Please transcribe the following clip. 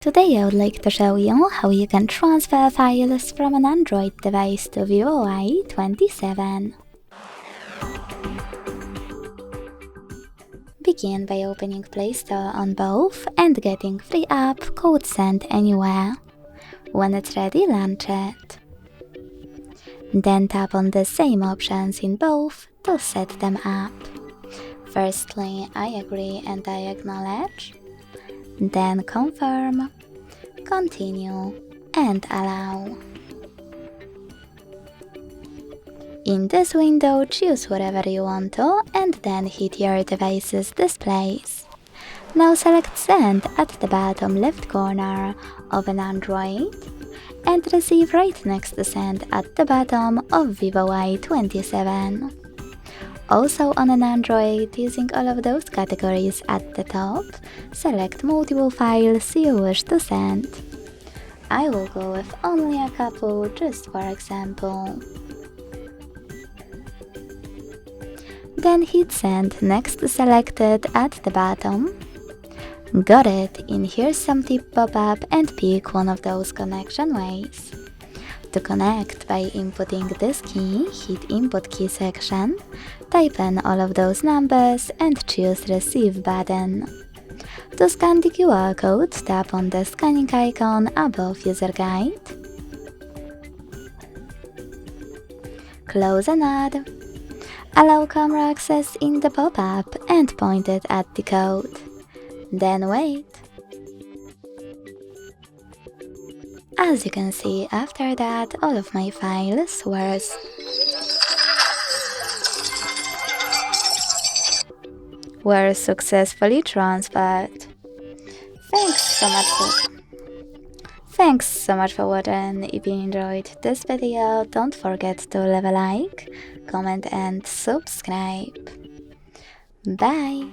Today I would like to show you how you can transfer files from an Android device to VIVO Y27. Begin by opening Play Store on both and getting free app code Send Anywhere. When it's ready, launch it. Then tap on the same options in both to set them up. Firstly, I agree and I acknowledge. Then confirm, continue, and allow. In this window, choose whatever you want to and then hit your device's displays. Now select Send at the bottom left corner of an Android and Receive right next to Send at the bottom of VIVO Y27. Also on an Android, using all of those categories at the top, select multiple files you wish to send. I will go with only a couple, just for example. Then hit Send next to Selected at the bottom. Got it, in Here's Some Tip pop-up and pick one of those connection ways. To connect by inputting this key, hit Input Key section, type in all of those numbers and choose Receive button. To scan the QR code, tap on the scanning icon above User Guide. Close and add. Allow camera access in the pop-up and point it at the code. Then wait. As you can see, after that, all of my files were successfully transferred. Thanks so much for watching. If you enjoyed this video, don't forget to leave a like, comment and subscribe. Bye!